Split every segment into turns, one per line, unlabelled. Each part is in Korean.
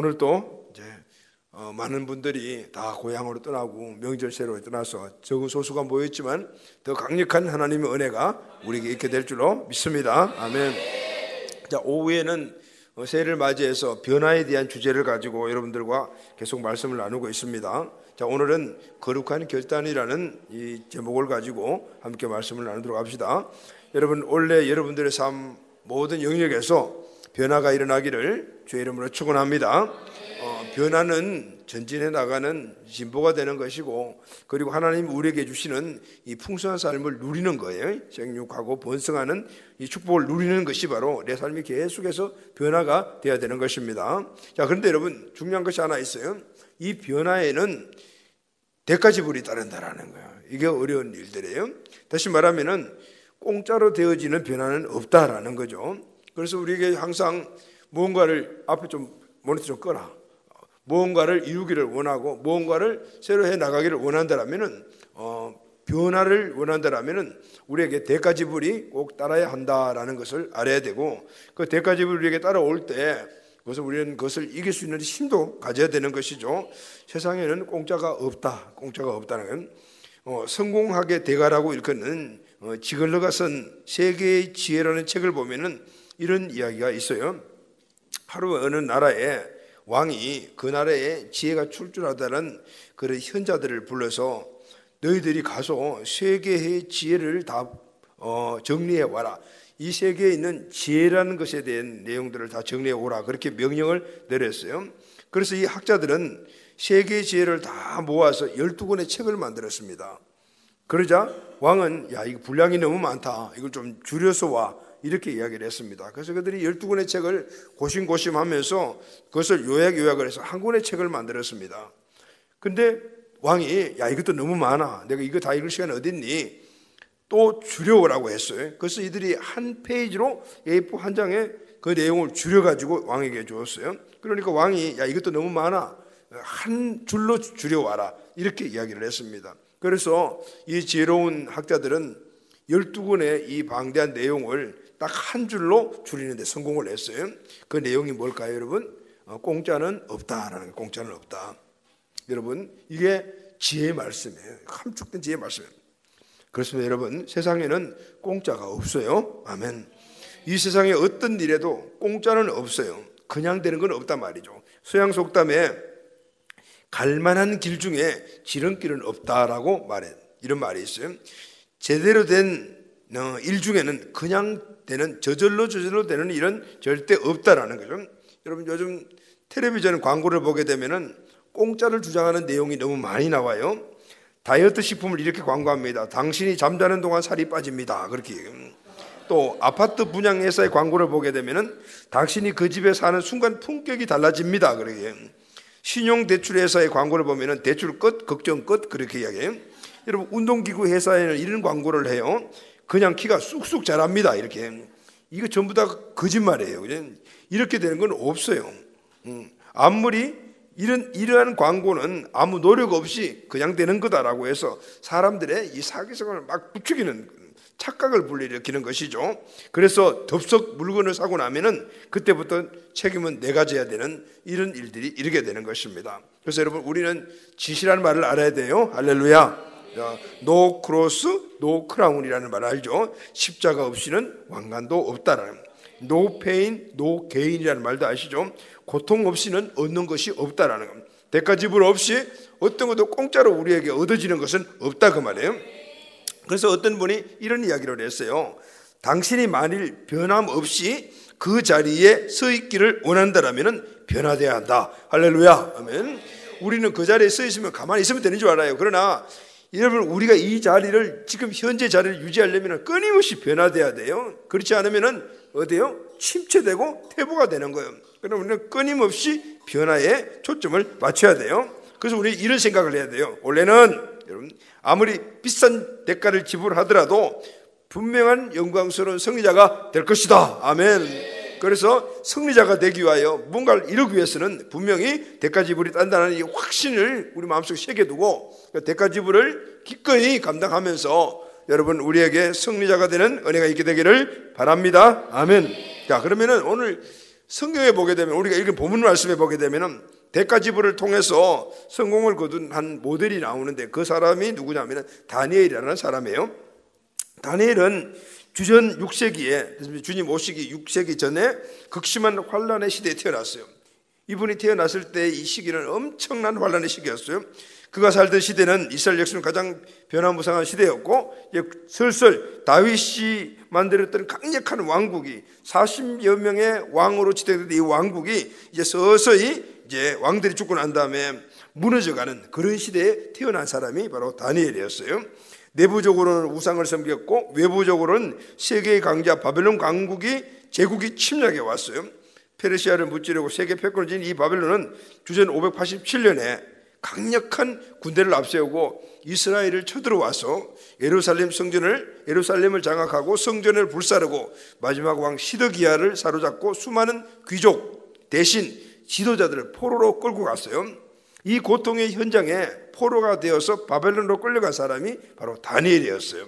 오늘 또 이제 많은 분들이 다 고향으로 떠나고 명절 세로 떠나서 적은 소수가 모였지만 더 강력한 하나님의 은혜가 우리에게 있게 될 줄로 믿습니다. 아멘. 자, 오후에는 새해를 맞이해서 변화에 대한 주제를 가지고 여러분들과 계속 말씀을 나누고 있습니다. 자, 오늘은 거룩한 결단이라는 이 제목을 가지고 함께 말씀을 나누도록 합시다. 여러분, 원래 여러분들의 삶 모든 영역에서 변화가 일어나기를 주의 이름으로 축원합니다. 변화는 전진해 나가는 진보가 되는 것이고, 그리고 하나님 우리에게 주시는 이 풍성한 삶을 누리는 거예요. 생육하고 번성하는 이 축복을 누리는 것이 바로 내 삶이 계속해서 변화가 되어야 되는 것입니다. 자, 그런데 여러분, 중요한 것이 하나 있어요. 이 변화에는 대가 지불이 따른다라는 거예요. 이게 어려운 일들이에요. 다시 말하면은 공짜로 되어지는 변화는 없다라는 거죠. 그래서 우리에게 항상 무언가를 앞에 좀 모니터 좀 꺼라. 무언가를 이루기를 원하고 무언가를 새로 해 나가기를 원한다라면은 변화를 원한다라면은 우리에게 대가 지불이 꼭 따라야 한다라는 것을 알아야 되고, 그 대가 지불이 우리에게 따라올 때 그것을 우리는 그것을 이길 수 있는 힘도 가져야 되는 것이죠. 세상에는 공짜가 없다. 공짜가 없다는 건 성공하게 대가라고 일컫는 지글러가 쓴 세계의 지혜라는 책을 보면은 이런 이야기가 있어요. 하루 어느 나라에 왕이 그 나라에 지혜가 출중하다는 그런 현자들을 불러서 너희들이 가서 세계의 지혜를 다 정리해 와라. 이 세계에 있는 지혜라는 것에 대한 내용들을 다 정리해 오라. 그렇게 명령을 내렸어요. 그래서 이 학자들은 세계의 지혜를 다 모아서 12권의 책을 만들었습니다. 그러자 왕은 야, 이거 분량이 너무 많다. 이걸 좀 줄여서 와. 이렇게 이야기를 했습니다. 그래서 그들이 12권의 책을 고심고심하면서 그것을 요약을 해서 한 권의 책을 만들었습니다. 근데 왕이 야, 이것도 너무 많아. 내가 이거 다 읽을 시간이 어딨니? 또 줄여오라고 했어요. 그래서 이들이 한 페이지로 A4 한 장에 그 내용을 줄여가지고 왕에게 주었어요. 그러니까 왕이 야, 이것도 너무 많아. 한 줄로 줄여와라. 이렇게 이야기를 했습니다. 그래서 이 지혜로운 학자들은 12권의 이 방대한 내용을 딱 한 줄로 줄이는 데 성공을 했어요. 그 내용이 뭘까요, 여러분? 공짜는 없다라는 거예요. 공짜는 없다. 여러분, 이게 지혜의 말씀이에요. 함축된 지혜의 말씀이에요. 그렇습니다. 여러분, 세상에는 공짜가 없어요. 아멘. 이 세상에 어떤 일에도 공짜는 없어요. 그냥 되는 건 없단 말이죠. 서양 속담에 갈만한 길 중에 지름길은 없다라고 말해. 이런 말이 있어요. 제대로 된 일 중에는 그냥 되는 저절로 되는 일은 절대 없다라는 거죠. 여러분, 요즘 텔레비전 광고를 보게 되면은 공짜를 주장하는 내용이 너무 많이 나와요. 다이어트 식품을 이렇게 광고합니다. 당신이 잠자는 동안 살이 빠집니다. 그렇게. 또 아파트 분양 회사의 광고를 보게 되면은 당신이 그 집에 사는 순간 품격이 달라집니다. 그렇게. 신용 대출 회사의 광고를 보면은 대출 끝, 걱정 끝, 그렇게 이야기해요. 여러분, 운동기구 회사에는 이런 광고를 해요. 그냥 키가 쑥쑥 자랍니다. 이렇게. 이거 전부 다 거짓말이에요. 이렇게 되는 건 없어요. 아무리 이러한 광고는 아무 노력 없이 그냥 되는 거다라고 해서 사람들의 이 사기성을 막 부추기는 착각을 불러일으키는 것이죠. 그래서 덥석 물건을 사고 나면은 그때부터 책임은 내가 져야 되는 이런 일들이 일게 되는 것입니다. 그래서 여러분, 우리는 진실한 말을 알아야 돼요. 할렐루야. 노 크로스, 노 크라운이라는 말 알죠? 십자가 없이는 왕관도 없다라는. 노 페인, 노 게인이라는 말도 아시죠? 고통 없이는 얻는 것이 없다라는 겁니다. 대가 지불 없이 어떤 것도 공짜로 우리에게 얻어지는 것은 없다 그 말이에요. 그래서 어떤 분이 이런 이야기를 했어요. 당신이 만일 변함 없이 그 자리에 서 있기를 원한다라면 변화돼야 한다. 할렐루야. 아멘. 우리는 그 자리에 서 있으면 가만히 있으면 되는 줄 알아요. 그러나 여러분, 우리가 이 자리를, 지금 현재 자리를 유지하려면 끊임없이 변화돼야 돼요. 그렇지 않으면 어디요? 침체되고 퇴보가 되는 거예요. 그럼 우리는 끊임없이 변화에 초점을 맞춰야 돼요. 그래서 우리 이런 생각을 해야 돼요. 원래는 여러분, 아무리 비싼 대가를 지불하더라도 분명한 영광스러운 승리자가 될 것이다. 아멘. 그래서 승리자가 되기 위하여 뭔가를 이루기 위해서는 분명히 대가 지불이 딴다는 이 확신을 우리 마음속에 새겨두고 대가 지불을 기꺼이 감당하면서 여러분, 우리에게 승리자가 되는 은혜가 있게 되기를 바랍니다. 아멘. 자, 그러면은 오늘 성경에 보게 되면, 우리가 읽은 본문 말씀에 보게 되면은 대가지불을 통해서 성공을 거둔 한 모델이 나오는데, 그 사람이 누구냐면 다니엘이라는 사람이에요. 다니엘은 주전 6세기에, 주님 오시기 6세기 전에 극심한 환란의 시대에 태어났어요. 이분이 태어났을 때 이 시기는 엄청난 환란의 시기였어요. 그가 살던 시대는 이스라엘 역사는 가장 변화무쌍한 시대였고, 슬슬 다윗이 만들었던 강력한 왕국이 40여 명의 왕으로 지탱된 이 왕국이 이제 서서히 이제 왕들이 죽고 난 다음에 무너져가는 그런 시대에 태어난 사람이 바로 다니엘이었어요. 내부적으로는 우상을 섬겼고, 외부적으로는 세계의 강자 바벨론 강국이 제국이 침략해 왔어요. 페르시아를 무찌르고 세계 패권을 지닌 이 바벨론은 주전 587년에 강력한 군대를 앞세우고 이스라엘을 쳐들어와서 예루살렘을 장악하고 성전을 불사르고 마지막 왕 시드기야를 사로잡고 수많은 귀족 대신 지도자들을 포로로 끌고 갔어요. 이 고통의 현장에 포로가 되어서 바벨론으로 끌려간 사람이 바로 다니엘이었어요.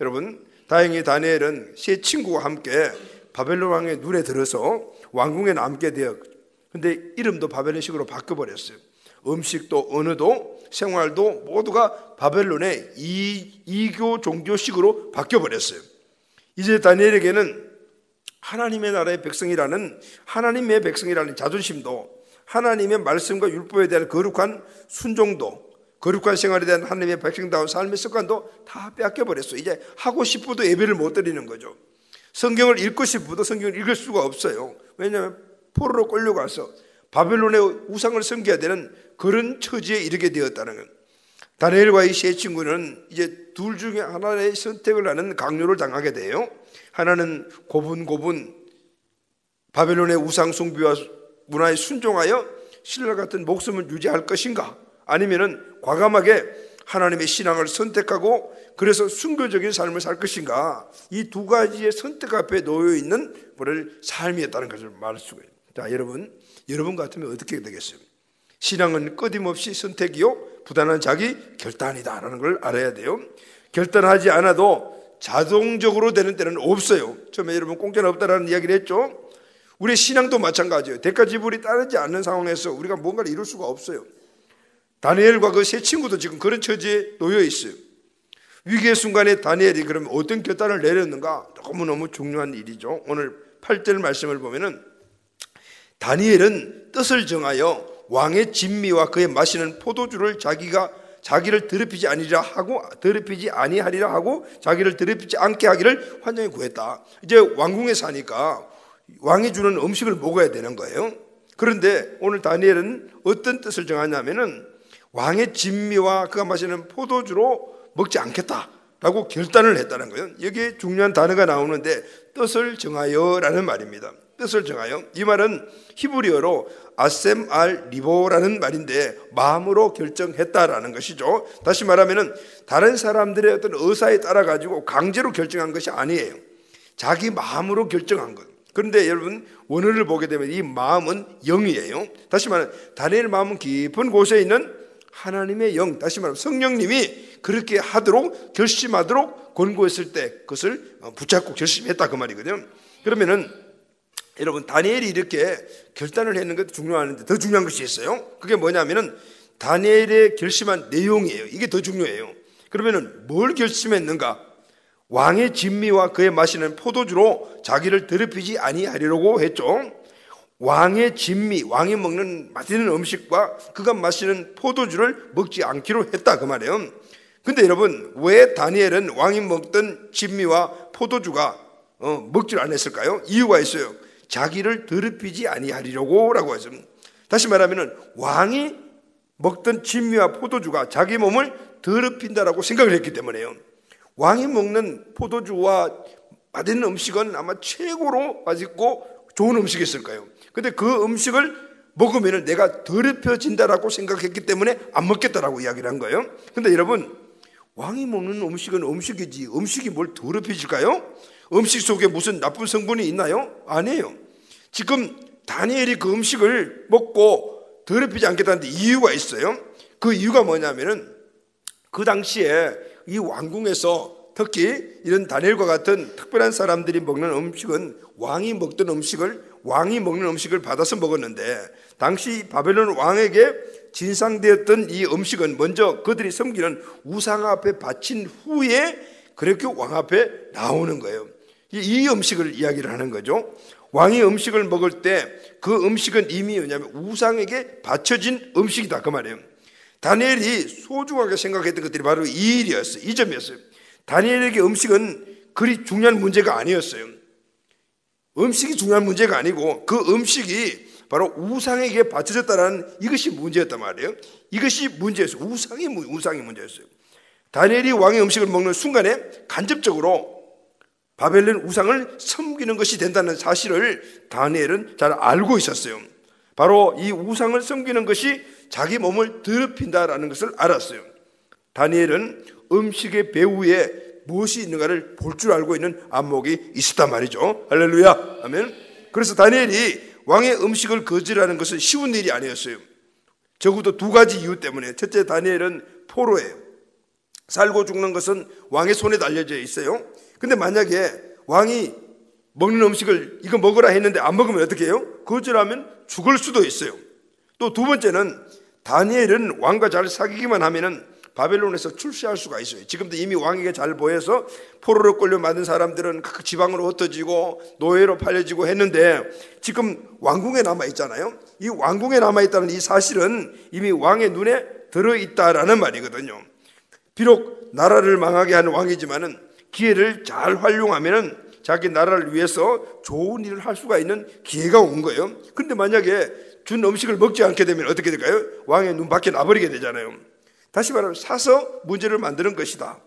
여러분, 다행히 다니엘은 세 친구와 함께 바벨론 왕의 눈에 들어서 왕궁에 남게 되어, 근데 이름도 바벨론식으로 바꿔버렸어요. 음식도 언어도 생활도 모두가 바벨론의 이교 종교식으로 바뀌어버렸어요. 이제 다니엘에게는 하나님의 나라의 백성이라는, 하나님의 백성이라는 자존심도, 하나님의 말씀과 율법에 대한 거룩한 순종도, 거룩한 생활에 대한 하나님의 백성다운 삶의 습관도 다 빼앗겨버렸어요. 이제 하고 싶어도 예배를 못 드리는 거죠. 성경을 읽고 싶어도 성경을 읽을 수가 없어요. 왜냐하면 포로로 끌려가서 바벨론의 우상을 섬겨야 되는 그런 처지에 이르게 되었다는 것. 다니엘과 이 세 친구는 이제 둘 중에 하나의 선택을 하는 강요를 당하게 돼요. 하나는 고분고분 바벨론의 우상 숭배와 문화에 순종하여 신라 같은 목숨을 유지할 것인가, 아니면은 과감하게 하나님의 신앙을 선택하고 그래서 순교적인 삶을 살 것인가, 이 두 가지의 선택 앞에 놓여 있는 삶이었다는 것을 말할 수가 있습니다. 자, 여러분 같으면 어떻게 되겠어요? 신앙은 끊임없이 선택이요 부단한 자기 결단이다라는 걸 알아야 돼요. 결단하지 않아도 자동적으로 되는 때는 없어요. 처음에 여러분 공짜는 없다라는 이야기를 했죠. 우리의 신앙도 마찬가지예요. 대가지불이 따르지 않는 상황에서 우리가 뭔가를 이룰 수가 없어요. 다니엘과 그 세 친구도 지금 그런 처지에 놓여 있어요. 위기의 순간에 다니엘이 그러면 어떤 결단을 내렸는가? 너무너무 중요한 일이죠. 오늘 8절 말씀을 보면은 다니엘은 뜻을 정하여 왕의 진미와 그의 마시는 포도주를 자기를 더럽히지 아니하리라 하고 자기를 더럽히지 않게 하기를 환장히 구했다. 이제 왕궁에 사니까 왕이 주는 음식을 먹어야 되는 거예요. 그런데 오늘 다니엘은 어떤 뜻을 정하냐면은 왕의 진미와 그가 마시는 포도주로 먹지 않겠다라고 결단을 했다는 거예요. 여기에 중요한 단어가 나오는데 뜻을 정하여라는 말입니다. 뜻을 정하여, 이 말은 히브리어로 아셈 알 리보라는 말인데 마음으로 결정했다라는 것이죠. 다시 말하면은 다른 사람들의 어떤 의사에 따라 가지고 강제로 결정한 것이 아니에요. 자기 마음으로 결정한 것. 그런데 여러분 원어를 보게 되면 이 마음은 영이에요. 다시 말하면 다니엘 마음은 깊은 곳에 있는 하나님의 영, 다시 말하면 성령님이 그렇게 하도록 결심하도록 권고했을 때 그것을 붙잡고 결심했다 그 말이거든요. 그러면은 여러분 다니엘이 이렇게 결단을 했는 것도 중요한데 더 중요한 것이 있어요. 그게 뭐냐면은 다니엘의 결심한 내용이에요. 이게 더 중요해요. 그러면은 뭘 결심했는가? 왕의 진미와 그의 마시는 포도주로 자기를 더럽히지 아니하리라고 했죠. 왕의 진미, 왕이 먹는 맛있는 음식과 그가 마시는 포도주를 먹지 않기로 했다 그 말이에요. 근데 여러분 왜 다니엘은 왕이 먹던 진미와 포도주가 먹지를 않았을까요? 이유가 있어요. 자기를 더럽히지 아니하리라고 라고 해서, 다시 말하면 왕이 먹던 진미와 포도주가 자기 몸을 더럽힌다라고 생각을 했기 때문에요. 왕이 먹는 포도주와 맛있는 음식은 아마 최고로 맛있고 좋은 음식이었을 거예요. 근데 그 음식을 먹으면 내가 더럽혀진다라고 생각했기 때문에 안 먹겠다라고 이야기를 한 거예요. 근데 여러분 왕이 먹는 음식은 음식이지 음식이 뭘 더럽혀질까요? 음식 속에 무슨 나쁜 성분이 있나요? 아니에요. 지금 다니엘이 그 음식을 먹고 더럽히지 않겠다는데 이유가 있어요. 그 이유가 뭐냐면은 그 당시에 이 왕궁에서 특히 이런 다니엘과 같은 특별한 사람들이 먹는 음식은 왕이 먹던 음식을 왕이 먹는 음식을 받아서 먹었는데, 당시 바벨론 왕에게 진상되었던 이 음식은 먼저 그들이 섬기는 우상 앞에 바친 후에 그렇게 왕 앞에 나오는 거예요. 이 음식을 이야기를 하는 거죠. 왕이 음식을 먹을 때 그 음식은 이미 뭐냐면 우상에게 바쳐진 음식이다, 그 말이에요. 다니엘이 소중하게 생각했던 것들이 바로 이 일이었어요. 이 점이었어요. 다니엘에게 음식은 그리 중요한 문제가 아니었어요. 음식이 중요한 문제가 아니고 그 음식이 바로 우상에게 바쳐졌다는 이것이 문제였단 말이에요. 이것이 문제였어요. 우상이 문제였어요. 다니엘이 왕의 음식을 먹는 순간에 간접적으로 바벨론 우상을 섬기는 것이 된다는 사실을 다니엘은 잘 알고 있었어요. 바로 이 우상을 섬기는 것이 자기 몸을 더럽힌다라는 것을 알았어요. 다니엘은 음식의 배후에 무엇이 있는가를 볼 줄 알고 있는 안목이 있었단 말이죠. 할렐루야, 아멘. 그래서 다니엘이 왕의 음식을 거절하는 것은 쉬운 일이 아니었어요. 적어도 두 가지 이유 때문에. 첫째, 다니엘은 포로예요. 살고 죽는 것은 왕의 손에 달려져 있어요. 근데 만약에 왕이 먹는 음식을 이거 먹으라 했는데 안 먹으면 어떻게 해요? 거절하면 죽을 수도 있어요. 또 두 번째는 다니엘은 왕과 잘 사귀기만 하면은 바벨론에서 출세할 수가 있어요. 지금도 이미 왕에게 잘 보여서 포로로 끌려 만든 사람들은 각 지방으로 흩어지고 노예로 팔려지고 했는데 지금 왕궁에 남아있잖아요. 이 왕궁에 남아있다는 이 사실은 이미 왕의 눈에 들어있다라는 말이거든요. 비록 나라를 망하게 한 왕이지만은 기회를 잘 활용하면은 자기 나라를 위해서 좋은 일을 할 수가 있는 기회가 온 거예요. 그런데 만약에 준 음식을 먹지 않게 되면 어떻게 될까요? 왕의 눈 밖에 나버리게 되잖아요. 다시 말하면 사서 문제를 만드는 것이다.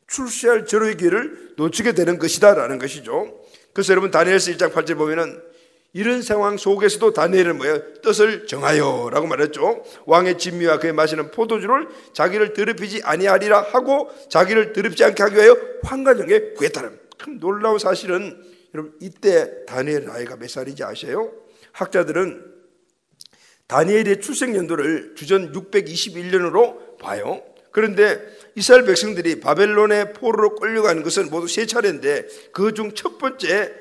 출세할 저로의 기회를 놓치게 되는 것이다 라는 것이죠. 그래서 여러분 다니엘서 1장 8절 보면은 이런 상황 속에서도 다니엘은 뭐예요? 뜻을 정하여 라고 말했죠. 왕의 진미와 그의 마시는 포도주를 자기를 더럽히지 아니하리라 하고 자기를 더럽지 않게 하기 위하여 환관장에 구했다는 참 놀라운 사실은, 여러분 이때 다니엘 나이가 몇 살인지 아세요? 학자들은 다니엘의 출생 연도를 주전 621년으로 봐요. 그런데 이스라엘 백성들이 바벨론의 포로로 끌려가는 것은 모두 세 차례인데 그 중 첫 번째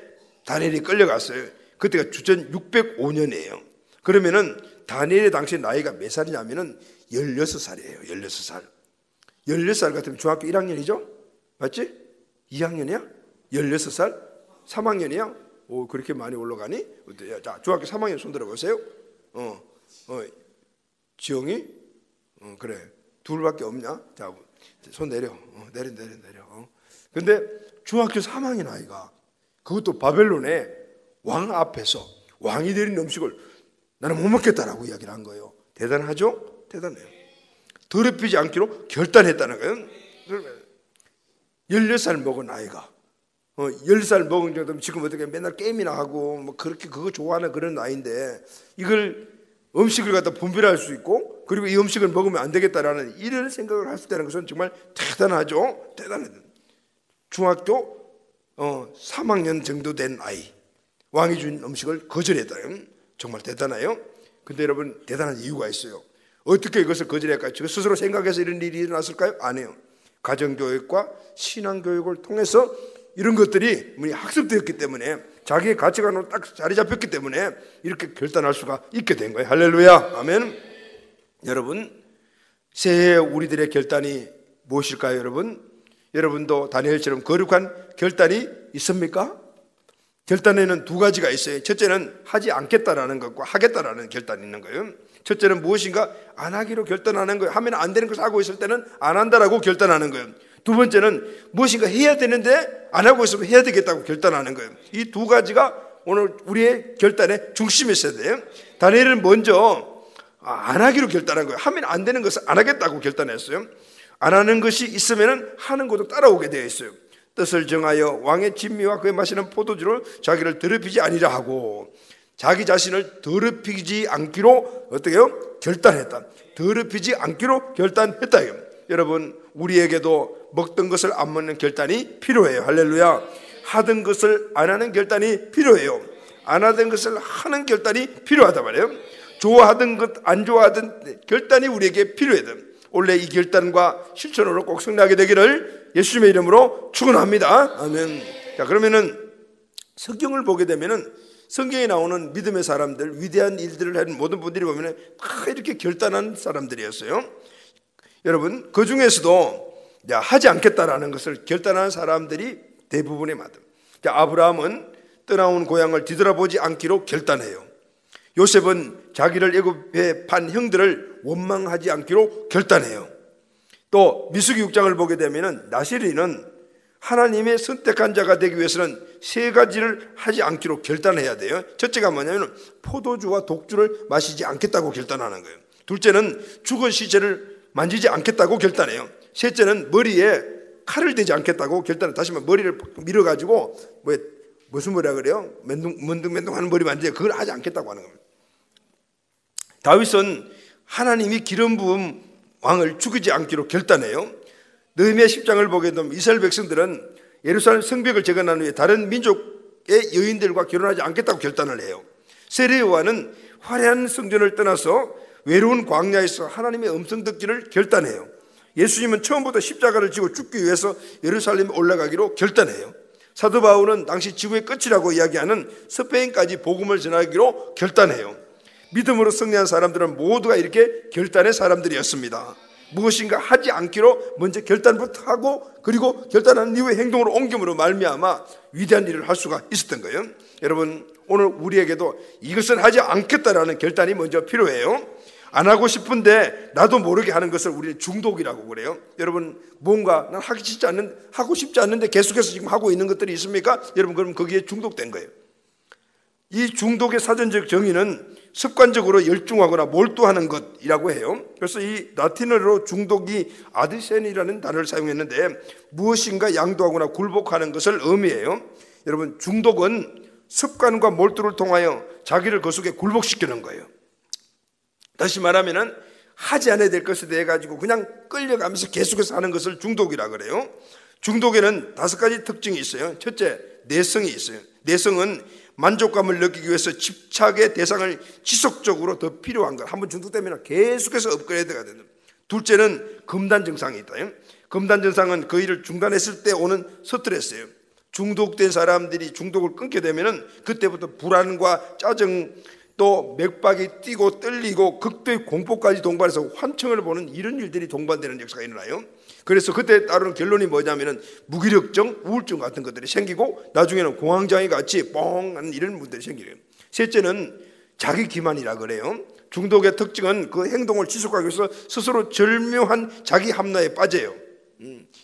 다니엘이 끌려갔어요. 그때가 주전 605년이에요. 그러면은 다니엘의 당시 나이가 몇 살이냐면은 16살이에요. 16살. 16살 같으면 중학교 1학년이죠? 맞지? 2학년이야? 16살? 3학년이야? 오, 그렇게 많이 올라가니? 어때요? 자, 중학교 3학년 손 들어보세요. 지영이? 그래. 둘밖에 없냐? 자, 손 내려. 내려. 근데 중학교 3학년 아이가 그것도 바벨론의 왕 앞에서 왕이 내린 음식을 나는 못 먹겠다라고 이야기를 한 거예요. 대단하죠? 대단해요. 더럽히지 않기로 결단했다는 거예요. 16살 먹은 아이가 10살 먹은 정도면 지금 어떻게 맨날 게임이나 하고 뭐 그렇게 그거 좋아하는 그런 나이인데 이걸 음식을 갖다 분별할 수 있고 그리고 이 음식을 먹으면 안 되겠다라는 이런 생각을 할 수 있다는 것은 정말 대단하죠. 대단해요. 중학교 3학년 정도 된 아이 왕이 준 음식을 거절했다. 정말 대단해요. 근데 여러분 대단한 이유가 있어요. 어떻게 이것을 거절할까요? 스스로 생각해서 이런 일이 일어났을까요? 아니에요. 가정교육과 신앙교육을 통해서 이런 것들이 학습되었기 때문에 자기의 가치관으로 딱 자리 잡혔기 때문에 이렇게 결단할 수가 있게 된 거예요. 할렐루야, 아멘. 여러분 새해 우리들의 결단이 무엇일까요? 여러분도 다니엘처럼 거룩한 결단이 있습니까? 결단에는 두 가지가 있어요. 첫째는 하지 않겠다라는 것과 하겠다라는 결단이 있는 거예요. 첫째는 무엇인가 안 하기로 결단하는 거예요. 하면 안 되는 것을 하고 있을 때는 안 한다라고 결단하는 거예요. 두 번째는 무엇인가 해야 되는데 안 하고 있으면 해야 되겠다고 결단하는 거예요. 이 두 가지가 오늘 우리의 결단의 중심에 있어야 돼요. 다니엘은 먼저 안 하기로 결단한 거예요. 하면 안 되는 것을 안 하겠다고 결단했어요. 안 하는 것이 있으면 하는 것도 따라오게 되어 있어요. 뜻을 정하여 왕의 진미와 그의 마시는 포도주를 자기를 더럽히지 아니라 하고 자기 자신을 더럽히지 않기로 어떻게 해요? 결단했다. 더럽히지 않기로 결단했다. 여러분 우리에게도 먹던 것을 안 먹는 결단이 필요해요. 할렐루야. 하던 것을 안 하는 결단이 필요해요. 안 하던 것을 하는 결단이 필요하단 말이에요. 좋아하던 것 안 좋아하던 결단이 우리에게 필요해요. 원래 이 결단과 실천으로 꼭 승리하게 되기를 예수님의 이름으로 축원합니다. 아멘. 자, 그러면은 성경을 보게 되면은 성경에 나오는 믿음의 사람들, 위대한 일들을 하는 모든 분들이 보면 다 이렇게 결단한 사람들이었어요. 여러분, 그 중에서도 하지 않겠다라는 것을 결단한 사람들이 대부분의 마음. 아브라함은 떠나온 고향을 뒤돌아보지 않기로 결단해요. 요셉은 자기를 애굽에 판 형들을 원망하지 않기로 결단해요. 또 민수기 6장을 보게 되면 나시리는 하나님의 선택한 자가 되기 위해서는 세 가지를 하지 않기로 결단해야 돼요. 첫째가 뭐냐면 포도주와 독주를 마시지 않겠다고 결단하는 거예요. 둘째는 죽은 시체를 만지지 않겠다고 결단해요. 셋째는 머리에 칼을 대지 않겠다고 결단해요. 다시 말해 머리를 밀어가지고 무슨 머리라 그래요? 맨둥맨둥하는 머리 만지지 그걸 하지 않겠다고 하는 겁니다. 다윗은 하나님이 기름 부은 왕을 죽이지 않기로 결단해요. 느헤미야 10장을 보게 되면 이스라엘 백성들은 예루살렘 성벽을 재건한 후에 다른 민족의 여인들과 결혼하지 않겠다고 결단을 해요. 세례요한은 화려한 성전을 떠나서 외로운 광야에서 하나님의 음성 듣기를 결단해요. 예수님은 처음부터 십자가를 지고 죽기 위해서 예루살렘에 올라가기로 결단해요. 사도 바울은 당시 지구의 끝이라고 이야기하는 스페인까지 복음을 전하기로 결단해요. 믿음으로 승리한 사람들은 모두가 이렇게 결단의 사람들이었습니다. 무엇인가 하지 않기로 먼저 결단부터 하고 그리고 결단한 이후에 행동으로 옮김으로 말미암아 위대한 일을 할 수가 있었던 거예요. 여러분, 오늘 우리에게도 이것은 하지 않겠다라는 결단이 먼저 필요해요. 안 하고 싶은데 나도 모르게 하는 것을 우리는 중독이라고 그래요. 여러분, 뭔가 난 하고 싶지 않는데 계속해서 지금 하고 있는 것들이 있습니까? 여러분, 그럼 거기에 중독된 거예요. 이 중독의 사전적 정의는 습관적으로 열중하거나 몰두하는 것이라고 해요. 그래서 이 라틴어로 중독이 아디센이라는 단어를 사용했는데 무엇인가 양도하거나 굴복하는 것을 의미해요. 여러분, 중독은 습관과 몰두를 통하여 자기를 그 속에 굴복시키는 거예요. 다시 말하면 하지 않아야 될 것에 대해 가지고 그냥 끌려가면서 계속해서 하는 것을 중독이라 그래요. 중독에는 5가지 특징이 있어요. 첫째, 내성이 있어요. 내성은 만족감을 느끼기 위해서 집착의 대상을 지속적으로 더 필요한 것. 한번 중독되면 계속해서 업그레이드가 된다. 둘째는 금단 증상이 있다. 금단 증상은 그 일을 중단했을 때 오는 스트레스예요. 중독된 사람들이 중독을 끊게 되면 그때부터 불안과 짜증, 또 맥박이 뛰고 떨리고 극도의 공포까지 동반해서 환청을 보는 이런 일들이 동반되는 역사가 일어나요. 그래서 그때 따르는 결론이 뭐냐면은 무기력증, 우울증 같은 것들이 생기고 나중에는 공황장애 같이 뻥하는 이런 문제들이 생겨요. 셋째는 자기 기만이라 그래요. 중독의 특징은 그 행동을 지속하기 위해서 스스로 절묘한 자기 합리화에 빠져요.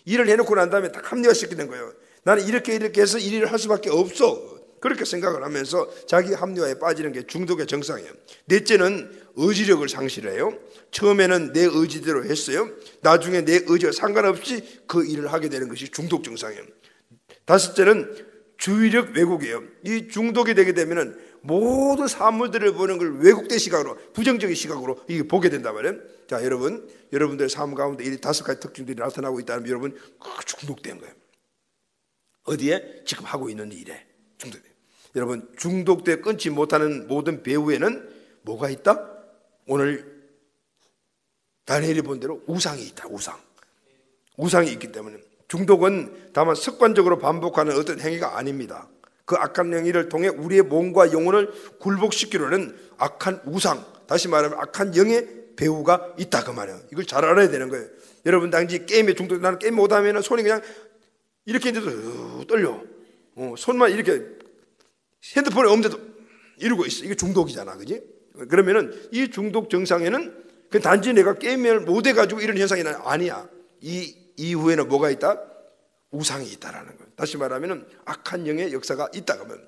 일을 해놓고 난 다음에 딱 합리화시키는 거예요. 나는 이렇게 해서 이 일을 할 수밖에 없어. 그렇게 생각을 하면서 자기 합리화에 빠지는 게 중독의 정상이에요. 넷째는 의지력을 상실해요. 처음에는 내 의지대로 했어요. 나중에 내 의지와 상관없이 그 일을 하게 되는 것이 중독 증상이에요. 다섯째는 주의력 왜곡이에요. 이 중독이 되게 되면 모든 사물들을 보는 걸 왜곡된 시각으로, 부정적인 시각으로 이게 보게 된단 말이에요. 자, 여러분들의 삶 가운데 이 5가지 특징들이 나타나고 있다면 여러분 중독된 거예요. 어디에? 지금 하고 있는 일에 중독돼요. 여러분, 중독돼 끊지 못하는 모든 배후에는 뭐가 있다? 오늘 다니엘이 본 대로 우상이 있다. 우상이 있기 때문에 중독은 다만 습관적으로 반복하는 어떤 행위가 아닙니다. 그 악한 행위를 통해 우리의 몸과 영혼을 굴복시키려는 악한 우상, 다시 말하면 악한 영의 배후가 있다 그 말이에요. 이걸 잘 알아야 되는 거예요. 여러분, 당시 게임에 중독돼 나는 게임 못하면 손이 그냥 이렇게 했는데도 떨려. 손만 이렇게 핸드폰에 없는데도 이러고 있어. 이게 중독이잖아, 그지? 그러면은 이 중독 증상에는 그 단지 내가 게임을 못해가지고 이런 현상이 아니야. 이 이후에는 뭐가 있다? 우상이 있다라는 거예요. 다시 말하면은 악한 영의 역사가 있다 그러면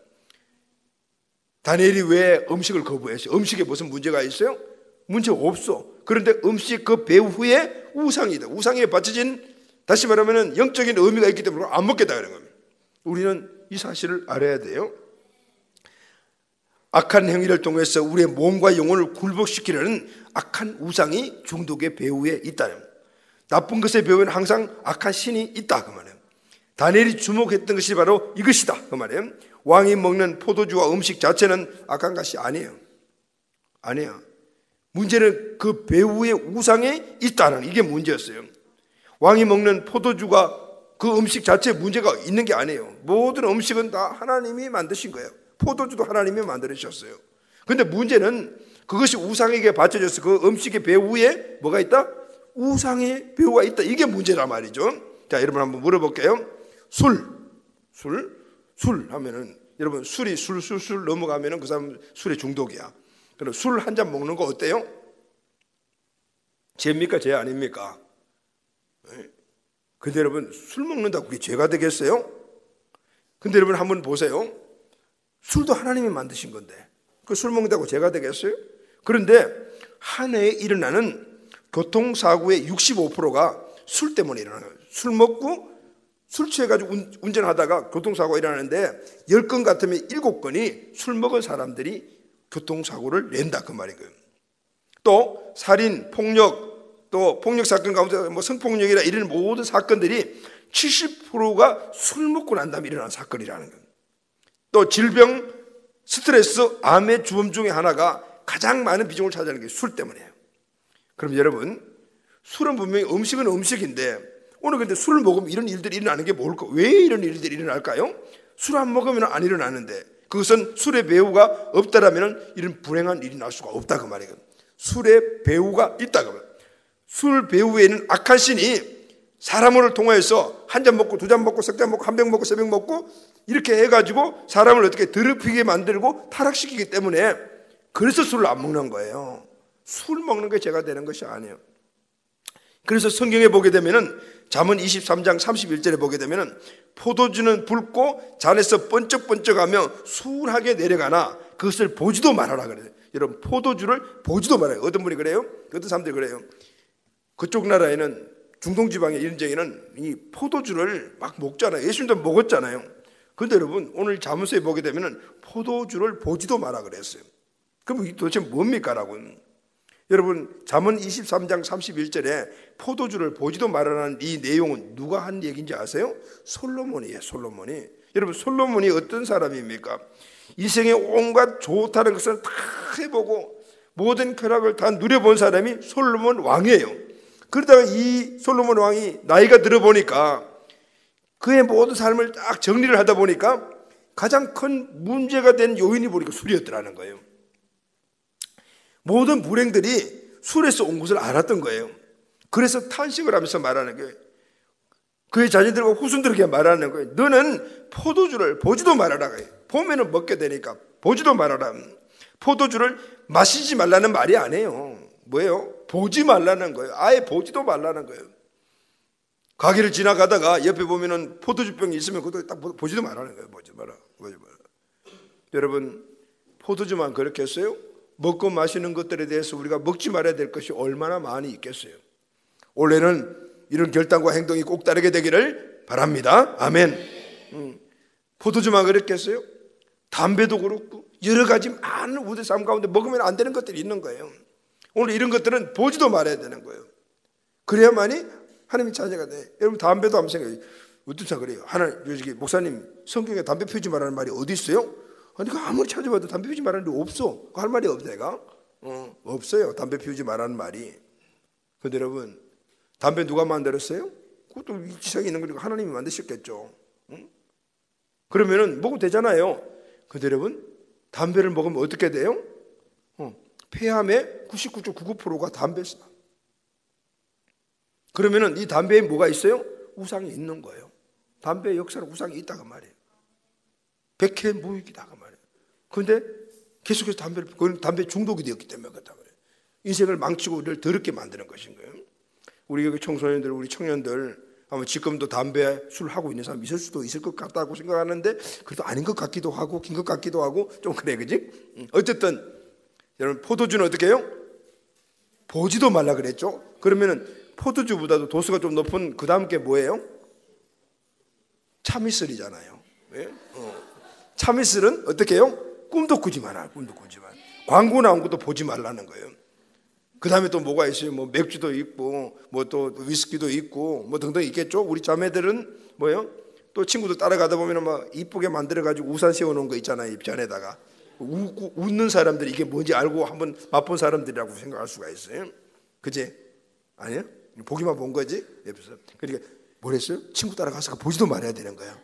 다니엘이 왜 음식을 거부했어요? 음식에 무슨 문제가 있어요? 문제 없어. 그런데 음식 그 배후에 우상이다. 우상에 받쳐진 다시 말하면은 영적인 의미가 있기 때문에 안 먹겠다 그런 겁니다. 우리는 이 사실을 알아야 돼요. 악한 행위를 통해서 우리의 몸과 영혼을 굴복시키려는 악한 우상이 중독의 배후에 있다는 겁니다. 나쁜 것의 배후에는 항상 악한 신이 있다 그 말이에요. 다니엘이 주목했던 것이 바로 이것이다 그 말이에요. 왕이 먹는 포도주와 음식 자체는 악한 것이 아니에요. 문제는 그 배후의 우상에 있다는 이게 문제였어요. 왕이 먹는 포도주가 그 음식 자체에 문제가 있는 게 아니에요. 모든 음식은 다 하나님이 만드신 거예요. 포도주도 하나님이 만들으셨어요. 근데 문제는 그것이 우상에게 바쳐져서 그 음식의 배우 위에 뭐가 있다? 우상의 배우가 있다. 이게 문제란 말이죠. 자, 여러분 한번 물어볼게요. 술 하면은 여러분 술이 술 넘어가면은 그 사람 술에 중독이야. 그럼 술 한 잔 먹는 거 어때요? 죄입니까? 죄 아닙니까? 근데 여러분 술 먹는다고 그게 죄가 되겠어요? 근데 여러분 한번 보세요. 술도 하나님이 만드신 건데 그 술 먹는다고 죄가 되겠어요? 그런데 한 해에 일어나는 교통사고의 65%가 술 때문에 일어나요. 술 먹고 술 취해가지고 운전하다가 교통사고가 일어나는데 10건 같으면 7건이 술 먹은 사람들이 교통사고를 낸다 그 말인 거예요. 또 살인, 폭력, 또 폭력 사건 가운데 뭐 성폭력이나 이런 모든 사건들이 70%가 술 먹고 난 다음에 일어난 사건이라는 거예요. 또 질병, 스트레스, 암의 주범 중에 하나가 가장 많은 비중을 차지하는 게 술 때문이에요. 그럼 여러분 술은 분명히 음식은 음식인데 오늘 근데 술을 먹으면 이런 일들이 일어나는 게 뭘까? 왜 이런 일들이 일어날까요? 술 안 먹으면 안 일어나는데 그것은 술의 배우가 없다라면 이런 불행한 일이 날 수가 없다 그 말이에요. 술의 배우가 있다 그 말이에요. 술 배우에는 악한 신이 사람을 통해서 한 잔 먹고 두 잔 먹고 석 잔 먹고 한 병 먹고 세 병 먹고 이렇게 해가지고 사람을 어떻게 더럽히게 만들고 타락시키기 때문에 그래서 술을 안 먹는 거예요. 술 먹는 게 죄가 되는 것이 아니에요. 그래서 성경에 보게 되면은 잠언 23장 31절에 보게 되면은 포도주는 붉고 잔에서 번쩍번쩍하며 순하게 내려가나 그것을 보지도 말아라 그래요. 여러분 포도주를 보지도 말아요. 어떤 분이 그래요? 어떤 사람들이 그래요. 그쪽 나라에는 중동지방의 이런 지역에는 이 포도주를 막 먹잖아요. 예수님도 먹었잖아요. 그런데 여러분 오늘 잠언서에 보게 되면은 포도주를 보지도 마라 그랬어요. 그럼 이게 도대체 뭡니까? 라고. 여러분 잠언 23장 31절에 포도주를 보지도 말아라는 이 내용은 누가 한 얘기인지 아세요? 솔로몬이에요. 솔로몬이. 여러분 솔로몬이 어떤 사람입니까? 인생의 온갖 좋다는 것을 다 해보고 모든 쾌락을 다 누려본 사람이 솔로몬 왕이에요. 그러다가 이 솔로몬 왕이 나이가 들어보니까 그의 모든 삶을 딱 정리를 하다 보니까 가장 큰 문제가 된 요인이 보니까 술이었더라는 거예요. 모든 불행들이 술에서 온 것을 알았던 거예요. 그래서 탄식을 하면서 말하는 거예요. 그의 자녀들과 후손들에게 말하는 거예요. 너는 포도주를 보지도 말아라. 보면은 먹게 되니까 보지도 말아라. 포도주를 마시지 말라는 말이 아니에요. 뭐예요? 보지 말라는 거예요. 아예 보지도 말라는 거예요. 가게를 지나가다가 옆에 보면은 포도주병이 있으면 그것도 딱 보지도 말라는 거예요. 보지 마라. 보지 마라. 여러분 포도주만 그렇게 했어요? 먹고 마시는 것들에 대해서 우리가 먹지 말아야 될 것이 얼마나 많이 있겠어요. 올해는 이런 결단과 행동이 꼭 따르게 되기를 바랍니다. 아멘. 포도주만 그랬겠어요? 담배도 그렇고 여러 가지 많은 우리 삶 가운데 먹으면 안 되는 것들이 있는 거예요. 오늘 이런 것들은 보지도 말아야 되는 거예요. 그래야만이 하나님의 자녀가 돼. 여러분 담배도 한번 생각해요. 어떤 사 그래요? 목사님 성경에 담배 피우지 말라는 말이 어디 있어요? 아니 그 아무리 찾아봐도 담배 피우지 말라는 게 없어. 할 말이 없어 내가. 없어요. 담배 피우지 말라는 말이. 그런데 여러분 담배 누가 만들었어요? 그것도 이 지상에 있는 거니까 하나님이 만드셨겠죠. 그러면은 먹어도 되잖아요. 그런데 여러분 담배를 먹으면 어떻게 돼요? 폐암의 99.99%가 담배에서. 그러면은 이 담배에 뭐가 있어요? 우상이 있는 거예요. 담배의 역사는 우상이 있다고 말이에요. 백해무익이다 그 말이에요. 그런데 계속해서 담배 중독이 되었기 때문에 그렇다 말이에요. 인생을 망치고 우리를 더럽게 만드는 것인 거예요. 우리 여기 청소년들, 우리 청년들 아마 지금도 담배, 술 하고 있는 사람 있을 수도 있을 것 같다고 생각하는데 그래도 아닌 것 같기도 하고 긴 것 같기도 하고 좀 그래 그지? 어쨌든 여러분 포도주는 어떻게 해요? 보지도 말라 그랬죠? 그러면은 포도주보다도 도수가 좀 높은 그 다음 게 뭐예요? 참이슬이잖아요. 네? 참이슬은 어떻게 해요? 꿈도 꾸지 마라. 꿈도 꾸지 마라. 광고 나온 것도 보지 말라는 거예요. 그 다음에 또 뭐가 있어요? 뭐 맥주도 있고 뭐 또 위스키도 있고 뭐 등등 있겠죠? 우리 자매들은 뭐예요? 또 친구들 따라가다 보면 막 이쁘게 만들어가지고 우산 세워놓은 거 있잖아요. 입전에다가 웃는 사람들이 이게 뭔지 알고 한번 맛본 사람들이라고 생각할 수가 있어요. 그지? 아니에요? 보기만 본 거지? 옆에서. 그러니까 뭐랬어요? 친구 따라가서 보지도 말아야 되는 거야.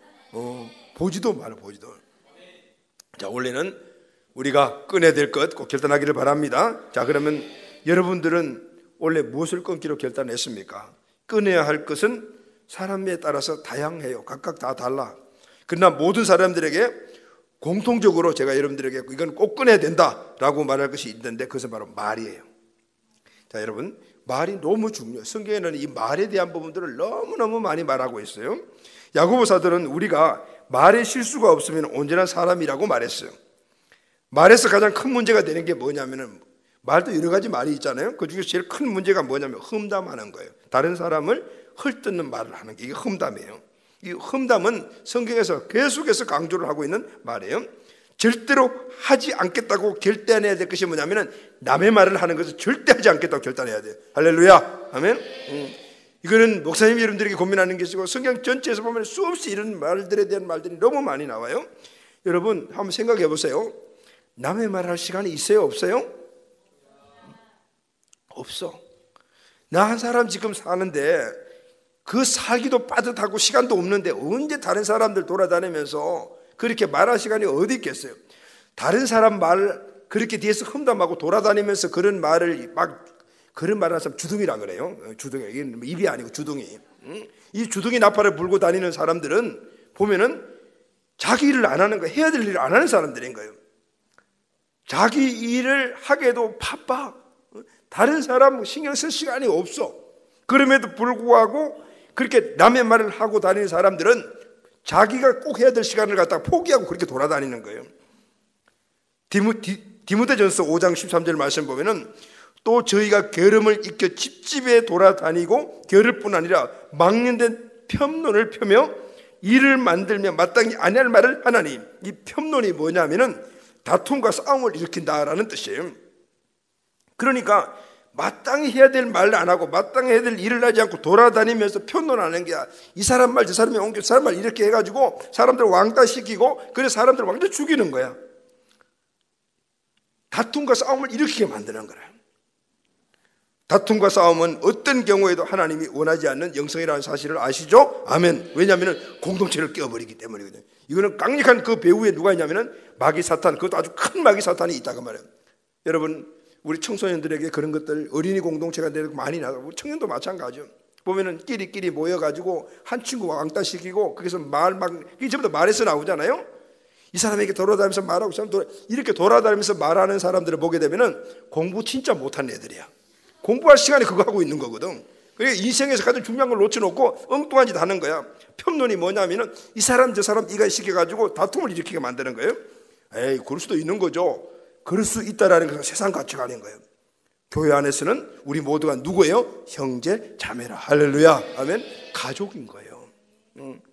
보지도 말아, 보지도. 자, 원래는 우리가 끊어야 될 것 꼭 결단하기를 바랍니다. 자, 그러면 여러분들은 원래 무엇을 끊기로 결단했습니까? 끊어야 할 것은 사람에 따라서 다양해요. 각각 다 달라. 그러나 모든 사람들에게 공통적으로 제가 여러분들에게 이건 꼭 끊어야 된다라고 말할 것이 있는데, 그것은 바로 말이에요. 자, 여러분, 말이 너무 중요해요. 성경에는 이 말에 대한 부분들을 너무너무 많이 말하고 있어요. 야고보 사도는 우리가 말에 실수가 없으면 온전한 사람이라고 말했어요. 말에서 가장 큰 문제가 되는 게 뭐냐면은, 말도 여러 가지 말이 있잖아요. 그 중에서 제일 큰 문제가 뭐냐면 험담하는 거예요. 다른 사람을 헐뜯는 말을 하는 게, 이게 험담이에요. 이 험담은 성경에서 계속해서 강조를 하고 있는 말이에요. 절대로 하지 않겠다고 결단해야 될 것이 뭐냐면은, 남의 말을 하는 것을 절대 하지 않겠다고 결단해야 돼요. 할렐루야, 아멘. 이거는 목사님 여러분들에게 고민하는 것이고, 성경 전체에서 보면 수없이 이런 말들에 대한 말들이 너무 많이 나와요. 여러분 한번 생각해 보세요. 남의 말할 시간이 있어요, 없어요? 없어. 나 한 사람 지금 사는데 그 살기도 빠듯하고 시간도 없는데 언제 다른 사람들 돌아다니면서 그렇게 말할 시간이 어디 있겠어요? 다른 사람 말 그렇게 뒤에서 험담하고 돌아다니면서 그런 말을 막, 그런 말을 하는 사람 주둥이라 그래요. 주둥이, 이게 입이 아니고 주둥이. 이 주둥이 나팔을 불고 다니는 사람들은 보면은 자기 일을 안 하는 거예요. 해야 될 일을 안 하는 사람들인 거예요. 자기 일을 하기에도 바빠. 다른 사람 신경 쓸 시간이 없어. 그럼에도 불구하고 그렇게 남의 말을 하고 다니는 사람들은 자기가 꼭 해야 될 시간을 갖다가 포기하고 그렇게 돌아다니는 거예요. 디모데전서 5장 13절 말씀 보면은, 또 저희가 게으름을 익혀 집집에 돌아다니고 게으를 뿐 아니라 망령된 편론을 펴며 일을 만들며 마땅히 아니할 말을 하나니, 이 편론이 뭐냐면은 다툼과 싸움을 일으킨다라는 뜻이에요. 그러니까 마땅히 해야 될 말을 안 하고 마땅히 해야 될 일을 하지 않고 돌아다니면서 편론하는 게, 이 사람 말 저 사람이 옮겨, 저 사람 말 이렇게 해가지고 사람들 왕따시키고, 그래서 사람들 완전 죽이는 거야. 다툼과 싸움을 일으키게 만드는 거야. 다툼과 싸움은 어떤 경우에도 하나님이 원하지 않는 영성이라는 사실을 아시죠? 아멘. 왜냐하면 공동체를 깨어버리기 때문이거든요. 이거는 강력한 그 배후에 누가 있냐면은 마귀 사탄, 그것도 아주 큰 마귀 사탄이 있다고 말해요. 여러분, 우리 청소년들에게 그런 것들, 어린이 공동체가 되고 많이 나가고, 청년도 마찬가지죠. 보면은 끼리끼리 모여가지고 한 친구 왕따시키고, 거기서 이게 전부 다 말에서 나오잖아요. 이 사람에게 돌아다니면서 말하고, 이렇게 돌아다니면서 말하는 사람들을 보게 되면은 공부 진짜 못하는 애들이야. 공부할 시간에 그거 하고 있는 거거든. 그러니까 인생에서 가장 중요한 걸 놓쳐놓고 엉뚱한 짓 하는 거야. 편론이 뭐냐면은 이 사람 저 사람 이가 시켜가지고 다툼을 일으키게 만드는 거예요. 에이, 그럴 수도 있는 거죠. 그럴 수 있다라는 것은 세상 가치관인 거예요. 교회 안에서는 우리 모두가 누구예요? 형제 자매라. 할렐루야, 아멘. 가족인 거예요.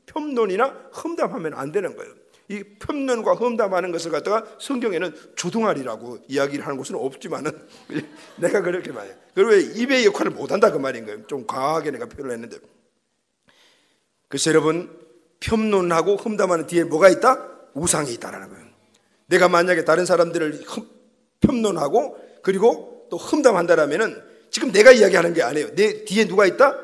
편론이나 험담하면 안 되는 거예요. 이 편론과 험담하는 것을 갖다가 성경에는 주둥아리라고 이야기를 하는 곳은 없지만은 내가 그렇게 말해요. 그리고 왜 입의 역할을 못한다 그 말인 거예요. 좀 과하게 내가 표현을 했는데, 그래서 여러분, 편론하고 험담하는 뒤에 뭐가 있다? 우상이 있다라는 거예요. 내가 만약에 다른 사람들을 편론하고 그리고 또 험담한다라면은 지금 내가 이야기하는 게 아니에요. 내 뒤에 누가 있다?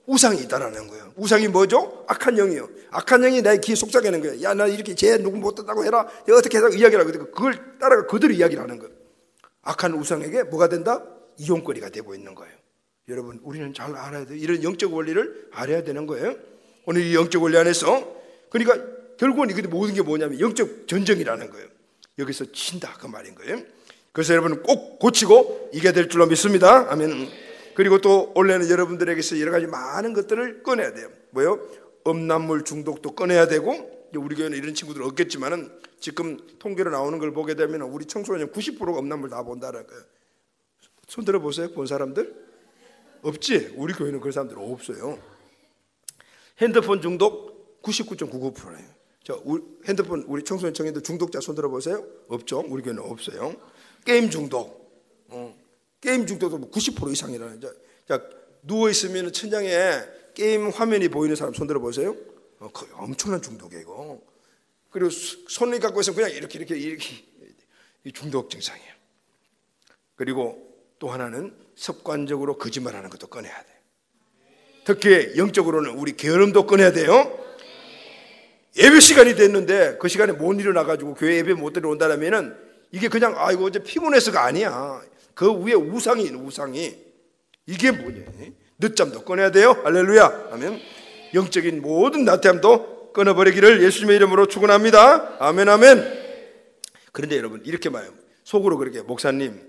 우상이 있다라는 거예요. 우상이 뭐죠? 악한 영이요. 악한 영이 나의 귀에 속삭이는 거예요. 야, 나 이렇게 쟤 누구 못했다고 해라. 내가 어떻게 해서 이야기를 하고, 그걸 따라가 그대로 이야기를 하는 거예요. 악한 우상에게 뭐가 된다? 이용거리가 되고 있는 거예요. 여러분, 우리는 잘 알아야 돼요. 이런 영적 원리를 알아야 되는 거예요. 오늘 이 영적 원리 안에서, 그러니까 결국은 이게 모든 게 뭐냐면 영적 전쟁이라는 거예요. 여기서 진다 그 말인 거예요. 그래서 여러분 꼭 고치고 이겨야 될 줄로 믿습니다. 아멘. 그리고 또 원래는 여러분들에게서 여러 가지 많은 것들을 꺼내야 돼요. 뭐요? 음란물 중독도 꺼내야 되고, 우리 교회는 이런 친구들 없겠지만은 지금 통계로 나오는 걸 보게 되면 우리 청소년 90%가 음란물 다 본다는 거예요. 손 들어보세요. 본 사람들? 없지? 우리 교회는 그런 사람들 없어요. 핸드폰 중독 99.99%예요. 핸드폰 우리 청소년 청년들 중독자 손 들어보세요. 없죠? 우리 교회는 없어요. 게임 중독, 게임 중독도 90% 이상이라는. 자, 누워 있으면 천장에 게임 화면이 보이는 사람 손 들어보세요. 엄청난 중독이에요, 이거. 그리고 손을 갖고 있으면 그냥 이렇게 이 중독 증상이에요. 그리고 또 하나는 습관적으로 거짓말하는 것도 꺼내야 돼. 요. 특히 영적으로는 우리 게으름도 꺼내야 돼요. 예배 시간이 됐는데 그 시간에 못 일어나가지고 교회 예배 못 들어온다면은 이게 그냥 이거 어제 피곤해서가 아니야. 그 위에 우상이 있는 우상이. 이게 뭐냐? 늦잠도 꺼내야 돼요. 할렐루야. 아멘. 영적인 모든 나태함도 끊어버리기를 예수님의 이름으로 축원합니다. 아멘 아멘. 그런데 여러분 이렇게 말해요. 속으로 그렇게 목사님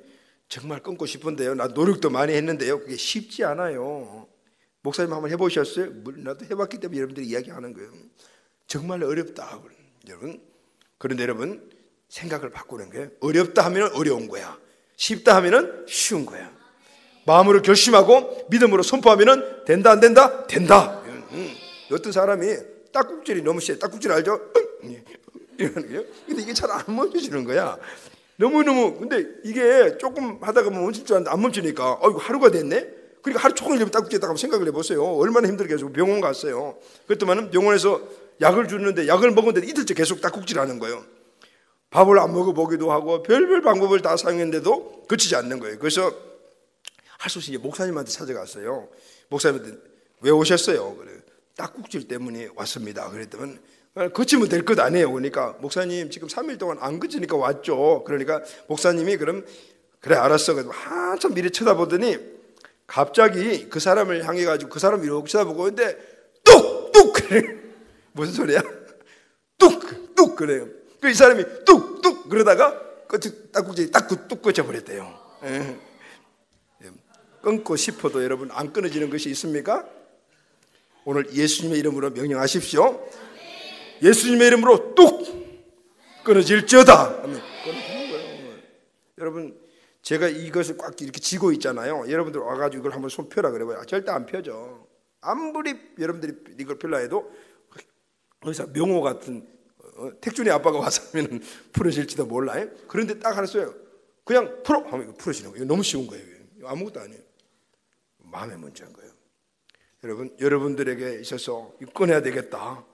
정말 끊고 싶은데요. 나 노력도 많이 했는데요. 그게 쉽지 않아요. 목사님 한번 해보셨어요? 나도 해봤기 때문에 여러분들이 이야기하는 거예요. 정말 어렵다. 여러분. 그런데 여러분 생각을 바꾸는 거예요. 어렵다 하면 어려운 거야. 쉽다 하면 쉬운 거야. 마음으로 결심하고 믿음으로 선포하면 된다 안 된다? 된다. 어떤 사람이 딱국질이 너무 세. 딱국질 알죠? 이러는 거예요. 근데 이게 잘 안 멈춰지는 거야. 너무너무. 근데 이게 조금 하다가 멈출 줄 알았는데 안 멈추니까 이거 하루가 됐네? 그러니까 하루 종일 딱국질했다가 생각을 해보세요. 얼마나 힘들겠어요. 병원 갔어요. 그랬더니 병원에서 약을 주는데 약을 먹었는데 이틀째 계속 딱국질 하는 거예요. 밥을 안 먹어보기도 하고 별별 방법을 다 사용했는데도 그치지 않는 거예요. 그래서 할 수 없이 목사님한테 찾아갔어요. 목사님한테 왜 오셨어요? 그래. 딱국질 때문에 왔습니다. 그랬더니 그치면 될 것 아니에요. 그러니까 목사님 지금 3일 동안 안 그치니까 왔죠. 그러니까 목사님이 그럼 그래 알았어. 그래서 한참 미리 쳐다보더니 갑자기 그 사람을 향해 가지고 그 사람 이렇게 쳐다보고 있는데 뚝뚝 그래. 무슨 소리야? 뚝뚝 그래요. 이 사람이 뚝뚝 그러다가 딱국질이 뚝 꺼져버렸대요. 끊고 싶어도 여러분 안 끊어지는 것이 있습니까? 오늘 예수님의 이름으로 명령하십시오. 예수님의 이름으로 뚝 끊어질지어다. 여러분 제가 이것을 꽉 이렇게 쥐고 있잖아요. 여러분들 와가지고 이걸 한번 손 펴라 그래봐요. 절대 안 펴져. 아무리 여러분들이 이걸 펴라 해도 의사 명호 같은 택준이 아빠가 와서 하면 풀어질지도 몰라. 그런데 딱 하나 써요. 그냥 풀어 하면 이거 풀어지는 거예요. 너무 쉬운 거예요. 아무것도 아니에요. 마음의 문제인 거예요. 여러분, 여러분들에게 있어서 꺼내야 되겠다.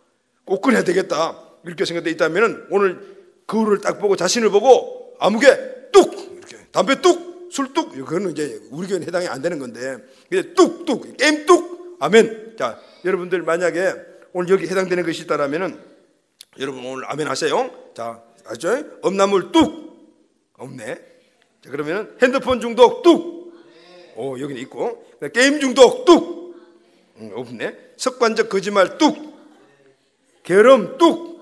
꼭 꺼내야 되겠다. 이렇게 생각돼 있다면 오늘 거울을 딱 보고 자신을 보고 아무개 뚝 이렇게 담배 뚝, 술 뚝 그거는 이제 우리 교회는 해당이 안 되는 건데 그냥 뚝뚝 게임 뚝 아멘. 자, 여러분들 만약에 오늘 여기 해당되는 것이 있다라면은 여러분 오늘 아멘 하세요. 자, 아시죠? 엄나물 뚝 없네. 자, 그러면은 핸드폰 중독 뚝. 오, 여기는 있고. 게임 중독 뚝. 없네. 습관적 거짓말 뚝. 게으름 뚝.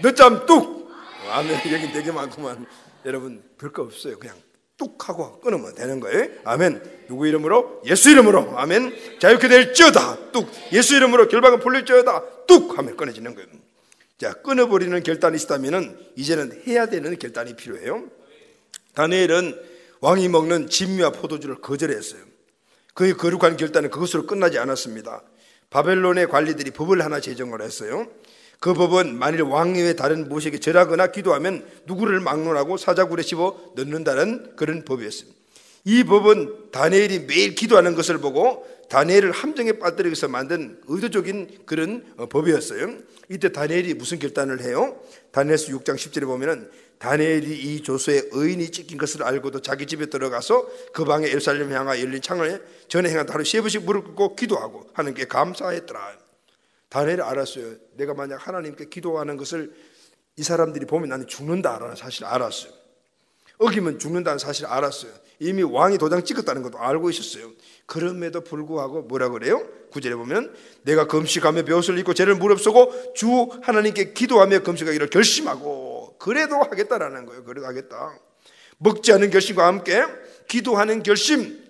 늦잠 뚝. 아멘. 여기 되게 많구만. 여러분 별거 없어요. 그냥 뚝 하고 끊으면 되는 거예요. 아멘. 누구 이름으로? 예수 이름으로. 아멘. 자유케 될지어다. 뚝. 예수 이름으로 결박은 풀릴지어다. 뚝 하면 끊어지는 거예요. 자, 끊어버리는 결단이 있다면은 이제는 해야 되는 결단이 필요해요. 다니엘은 왕이 먹는 진미와 포도주를 거절했어요. 그의 거룩한 결단은 그것으로 끝나지 않았습니다. 바벨론의 관리들이 법을 하나 제정을 했어요. 그 법은 만일 왕 외에 다른 무엇에게 절하거나 기도하면 누구를 막론하고 사자굴에 집어 넣는다는 그런 법이었습니다. 이 법은 다니엘이 매일 기도하는 것을 보고 다니엘을 함정에 빠뜨리기 위해서 만든 의도적인 그런 법이었어요. 이때 다니엘이 무슨 결단을 해요? 다니엘서 6장 10절에 보면은 다니엘이 이 조서에 의인이 찍힌 것을 알고도 자기 집에 들어가서 그 방에 예루살렘 향하 열린 창을 전에 행한 하루 3번씩 무릎 꿇고 기도하고 하는 게 감사했더라. 다니엘이 알았어요. 내가 만약 하나님께 기도하는 것을 이 사람들이 보면 나는 죽는다라는 사실을 알았어요. 어기면 죽는다는 사실을 알았어요. 이미 왕이 도장 찍었다는 것도 알고 있었어요. 그럼에도 불구하고 뭐라 그래요? 9절에 보면 내가 금식하며 벼옷을 입고 죄를 무릅쓰고 주 하나님께 기도하며 금식하기를 결심하고 그래도 하겠다라는 거예요. 그래도 하겠다. 먹지 않은 결심과 함께 기도하는 결심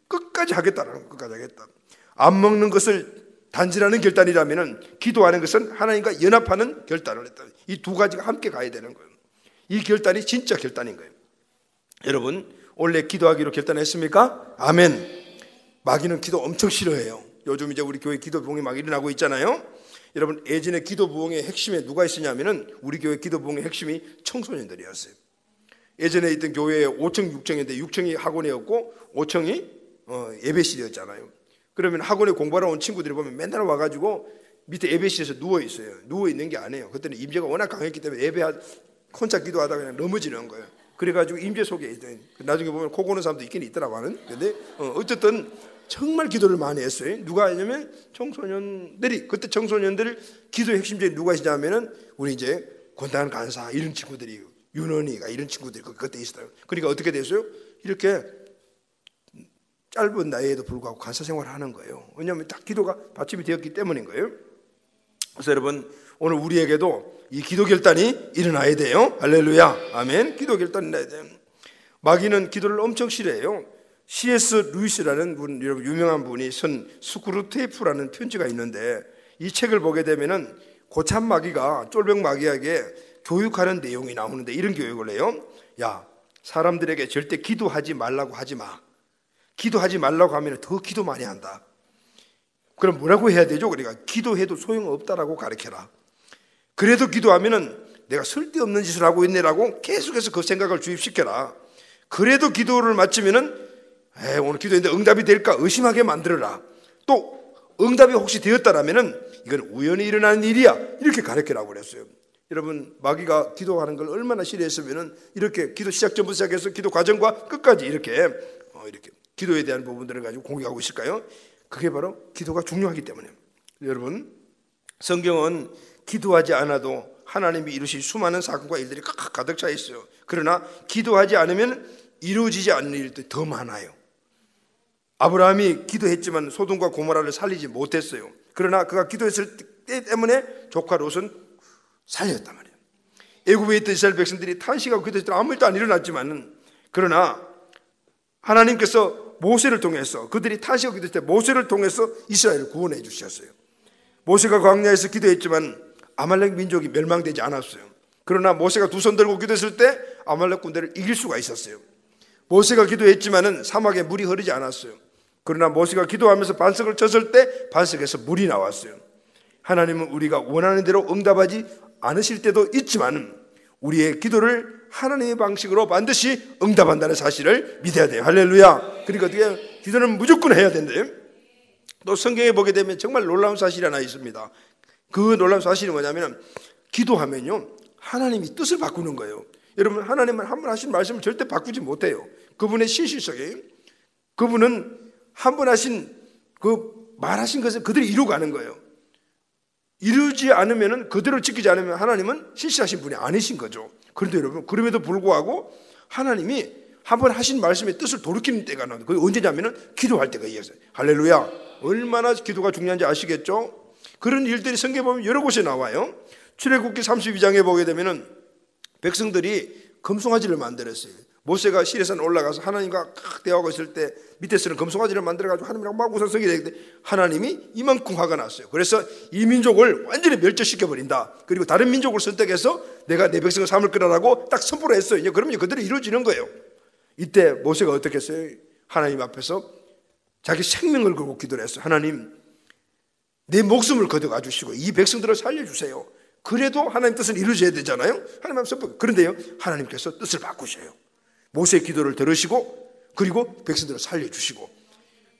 끝까지 하겠다라는 거예요. 끝까지 하겠다. 안 먹는 것을 단절하는 결단이라면 기도하는 것은 하나님과 연합하는 결단을 했다. 이 두 가지가 함께 가야 되는 거예요. 이 결단이 진짜 결단인 거예요. 여러분 원래 기도하기로 결단했습니까? 아멘. 마귀는 기도 엄청 싫어해요. 요즘 이제 우리 교회 기도 부흥이 막 일어나고 있잖아요. 여러분 예전에 기도 부흥의 핵심에 누가 있었냐면은 우리 교회 기도 부흥의 핵심이 청소년들이었어요. 예전에 있던 교회에 5층, 6층인데 6층이 학원이었고 5층이 예배실이었잖아요. 그러면 학원에 공부하러 온 친구들이 보면 맨날 와가지고 밑에 예배실에서 누워 있어요. 누워 있는 게 아니에요. 그때는 임재가 워낙 강했기 때문에 혼자 기도하다가 그냥 넘어지는 거예요. 그래가지고 임재 속에 있더니 나중에 보면 코 고는 사람도 있긴 있더라고는. 근데 어쨌든 정말 기도를 많이 했어요. 누가 하냐면 청소년들이, 그때 청소년들 기도의 핵심적인 누가 있냐면은 우리 이제 권단 간사 이런 친구들이, 윤원이가 이런 친구들이 그때 있어요. 그러니까 어떻게 됐어요? 이렇게 짧은 나이에도 불구하고 간사 생활을 하는 거예요. 왜냐하면 딱 기도가 받침이 되었기 때문인 거예요. 그래서 여러분, 오늘 우리에게도 이 기도 결단이 일어나야 돼요. 할렐루야, 아멘. 기도 결단이 일어나야 돼요. 마귀는 기도를 엄청 싫어해요. C.S. 루이스라는 분, 여러분 유명한 분이 쓴 스크루테이프라는 편지가 있는데, 이 책을 보게 되면은 고참 마귀가 쫄병 마귀에게 교육하는 내용이 나오는데 이런 교육을 해요. 야, 사람들에게 절대 기도하지 말라고 하지 마. 기도하지 말라고 하면 더 기도 많이 한다. 그럼 뭐라고 해야 되죠? 그러니까 기도해도 소용없다라고 가르쳐라. 그래도 기도하면은 내가 쓸데없는 짓을 하고 있네라고 계속해서 그 생각을 주입시켜라. 그래도 기도를 마치면은 오늘 기도했는데 응답이 될까 의심하게 만들어라. 또 응답이 혹시 되었다라면은 이건 우연히 일어나는 일이야, 이렇게 가르치라고 그랬어요. 여러분, 마귀가 기도하는 걸 얼마나 싫어했으면은 이렇게 기도 시작 전부터 시작해서 기도 과정과 끝까지 이렇게 기도에 대한 부분들을 가지고 공격하고 있을까요? 그게 바로 기도가 중요하기 때문에. 여러분, 성경은 기도하지 않아도 하나님이 이루실 수많은 사건과 일들이 가득 차 있어요. 그러나 기도하지 않으면 이루어지지 않는 일들이 더 많아요. 아브라함이 기도했지만 소돔과 고모라를 살리지 못했어요. 그러나 그가 기도했을 때 때문에 조카 롯은 살렸단 말이에요. 애굽에 있던 이스라엘 백성들이 탄식하고 기도했을 때 아무 일도 안 일어났지만은, 그러나 하나님께서 모세를 통해서, 그들이 탄식하고 기도했을 때 모세를 통해서 이스라엘을 구원해 주셨어요. 모세가 광야에서 기도했지만 아말렉 민족이 멸망되지 않았어요. 그러나 모세가 두 손 들고 기도했을 때 아말렉 군대를 이길 수가 있었어요. 모세가 기도했지만은 사막에 물이 흐르지 않았어요. 그러나 모세가 기도하면서 반석을 쳤을 때 반석에서 물이 나왔어요. 하나님은 우리가 원하는 대로 응답하지 않으실 때도 있지만 우리의 기도를 하나님의 방식으로 반드시 응답한다는 사실을 믿어야 돼요. 할렐루야. 그러니까 어떻게 기도는 무조건 해야 된대요. 또 성경에 보게 되면 정말 놀라운 사실이 하나 있습니다. 그 놀라운 사실이 뭐냐면, 기도하면요 하나님이 뜻을 바꾸는 거예요. 여러분, 하나님은 한 번 하신 말씀을 절대 바꾸지 못해요. 그분의 신실성이에요. 그분은 한 번 하신 그 말하신 것을 그대로 이루어가는 거예요. 이루지 않으면, 그대로 지키지 않으면 하나님은 신실하신 분이 아니신 거죠. 그런데 여러분, 그럼에도 불구하고 하나님이 한 번 하신 말씀의 뜻을 돌이키는 때가 나와요. 그게 언제냐면은 기도할 때가 있어요. 할렐루야. 얼마나 기도가 중요한지 아시겠죠? 그런 일들이 성경에 보면 여러 곳에 나와요. 출애굽기 32장에 보게 되면은 백성들이 금송아지를 만들었어요. 모세가 시내산 올라가서 하나님과 대화하고 있을 때 밑에서는 금송아지를 만들어가지고 하나님이랑 막 우상성이 되는데 하나님이 이만큼 화가 났어요. 그래서 이 민족을 완전히 멸절시켜버린다. 그리고 다른 민족을 선택해서 내가 내 백성을 삼을 거라고 딱 선포를 했어요. 그러면 그대로 이루어지는 거예요. 이때 모세가 어떻게 했어요? 하나님 앞에서 자기 생명을 걸고 기도를 했어요. 하나님, 내 목숨을 거둬가 주시고 이 백성들을 살려주세요. 그래도 하나님 뜻을 이루어져야 되잖아요. 하나님 앞에서. 그런데요, 하나님께서 뜻을 바꾸셔요. 모세의 기도를 들으시고 그리고 백성들을 살려주시고,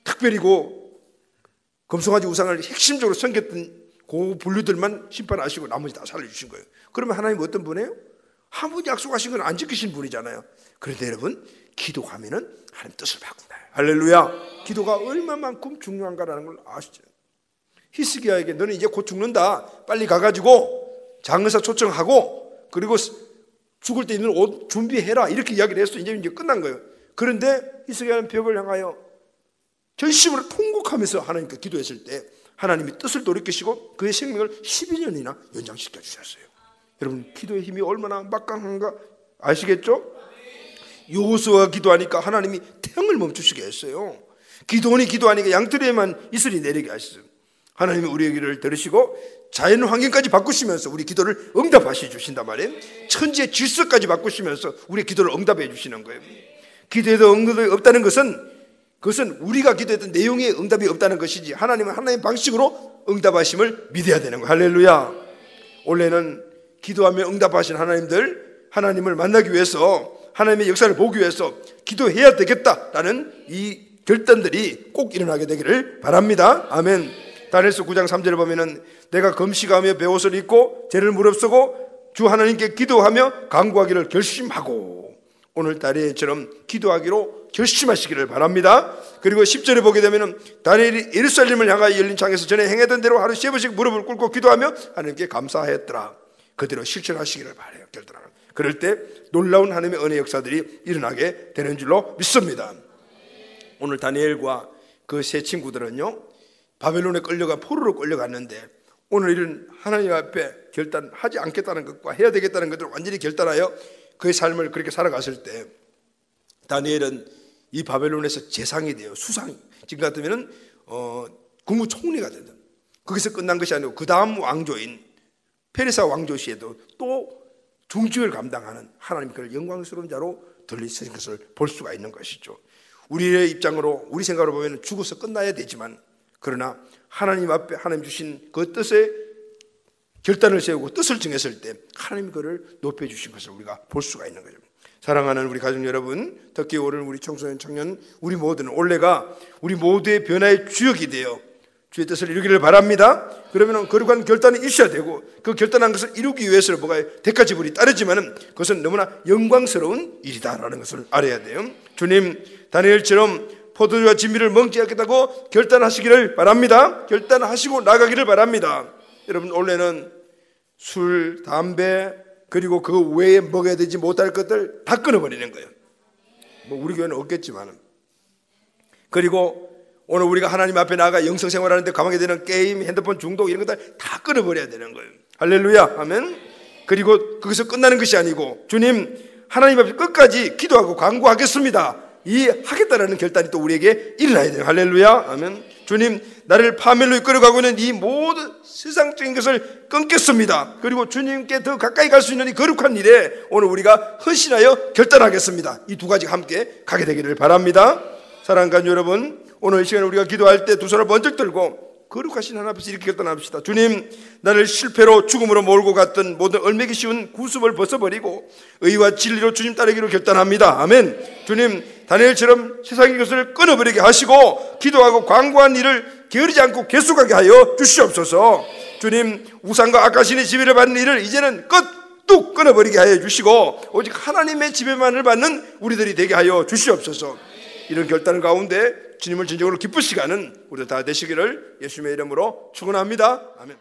특별히 금송아지 우상을 핵심적으로 섬겼던 그 분류들만 심판하시고 나머지 다 살려주신 거예요. 그러면 하나님 어떤 분이에요? 한 번 약속하신 건 안 지키신 분이잖아요. 그런데 여러분, 기도하면은 하나님 뜻을 바꾼다. 할렐루야. 기도가 얼마만큼 중요한가라는 걸 아시죠? 히스기야에게 너는 이제 곧 죽는다, 빨리 가가지고 장의사 초청하고 그리고 죽을 때 입는 옷 준비해라, 이렇게 이야기를 했어. 이제 끝난 거예요. 그런데 히스기야는 벽을 향하여 전심으로 통곡하면서 하나님께 기도했을 때 하나님이 뜻을 돌이키시고 그의 생명을 12년이나 연장시켜 주셨어요. 여러분, 기도의 힘이 얼마나 막강한가 아시겠죠? 여호수아가 기도하니까 하나님이 태양을 멈추시게 했어요. 기도원이 기도하니까 양털에만 이슬이 내리게 하셨어요. 하나님이 우리의 기도를 들으시고 자연 환경까지 바꾸시면서 우리 기도를 응답하시 주신단 말이에요. 천지의 질서까지 바꾸시면서 우리의 기도를 응답해 주시는 거예요. 기도에도 응답이 없다는 그것은 우리가 기도했던 내용에 응답이 없다는 것이지, 하나님은 하나님의 방식으로 응답하심을 믿어야 되는 거예요. 할렐루야. 원래는 기도하며 응답하신 하나님을 만나기 위해서, 하나님의 역사를 보기 위해서 기도해야 되겠다라는 이 결단들이 꼭 일어나게 되기를 바랍니다. 아멘. 다니엘서 9장 3절을 보면은 내가 금식하며 베옷을 입고 죄를 무릅쓰고 주 하나님께 기도하며 간구하기를 결심하고, 오늘날에처럼 기도하기로 결심하시기를 바랍니다. 그리고 10절에 보게 되면 다니엘이 예루살렘을 향하여 열린 창에서 전에 행했던 대로 하루 3번씩 무릎을 꿇고 기도하며 하나님께 감사하였더라. 그대로 실천하시기를 바라요. 결단하는. 그럴 때 놀라운 하나님의 은혜 역사들이 일어나게 되는 줄로 믿습니다. 오늘 다니엘과 그 세 친구들은요, 바벨론에 끌려가 포로로 끌려갔는데 오늘 이런 하나님 앞에 결단하지 않겠다는 것과 해야 되겠다는 것들을 완전히 결단하여 그의 삶을 그렇게 살아갔을 때 다니엘은 이 바벨론에서 재상이 돼요. 수상. 지금 같으면 국무총리가 된다. 거기서 끝난 것이 아니고 그 다음 왕조인 페르사 왕조 시에도 또 중직을 감당하는 하나님 그를 영광스러운 자로 들리신 것을 볼 수가 있는 것이죠. 우리의 입장으로 우리 생각으로 보면 죽어서 끝나야 되지만 그러나 하나님 앞에 하나님 주신 그 뜻에 결단을 세우고 뜻을 정했을 때 하나님이 그를 높여주신 것을 우리가 볼 수가 있는 거죠. 사랑하는 우리 가족 여러분, 특히 오늘 우리 청소년 청년 우리 모두는 올해가 우리 모두의 변화의 주역이 되어 주의 뜻을 이루기를 바랍니다. 그러면 거룩한 결단이 있어야 되고 그 결단한 것을 이루기 위해서는 뭐가 대가 지불이 따르지만은 그것은 너무나 영광스러운 일이다라는 것을 알아야 돼요. 주님 다니엘처럼 포도주와 진미를 먹지 않겠다고 결단하시기를 바랍니다. 결단하시고 나가기를 바랍니다. 여러분 올해는 술, 담배 그리고 그 외에 먹어야 되지 못할 것들 다 끊어버리는 거예요. 뭐 우리 교회는 없겠지만 그리고 오늘 우리가 하나님 앞에 나아가 영성생활하는데 감하게 되는 게임, 핸드폰 중독 이런 것들 다 끊어버려야 되는 거예요. 할렐루야 아멘. 그리고 거기서 끝나는 것이 아니고 주님 하나님 앞에 끝까지 기도하고 간구하겠습니다. 이 하겠다라는 결단이 또 우리에게 일어나야 돼요. 할렐루야 아멘. 주님 나를 파멸로 이끌어가고 있는 이 모든 세상적인 것을 끊겠습니다. 그리고 주님께 더 가까이 갈 수 있는 이 거룩한 일에 오늘 우리가 헌신하여 결단하겠습니다. 이 두 가지가 함께 가게 되기를 바랍니다. 사랑하는 가족 여러분, 오늘 이 시간에 우리가 기도할 때 두 손을 번쩍 들고 거룩하신 하나님 앞에서 이렇게 결단합시다. 주님 나를 실패로 죽음으로 몰고 갔던 모든 얼매기 쉬운 구습을 벗어버리고 의와 진리로 주님 따르기로 결단합니다. 아멘. 주님 다니엘처럼 세상의 것을 끊어버리게 하시고 기도하고 광고한 일을 게으르지 않고 계속하게 하여 주시옵소서. 주님 우상과 악하신의 지배를 받는 일을 이제는 뚝 끊어버리게 하여 주시고 오직 하나님의 지배만을 받는 우리들이 되게 하여 주시옵소서. 이런 결단 가운데 주님을 진정으로 기쁘시게 하는 우리 다 되시기를 예수님의 이름으로 축원합니다. 아멘.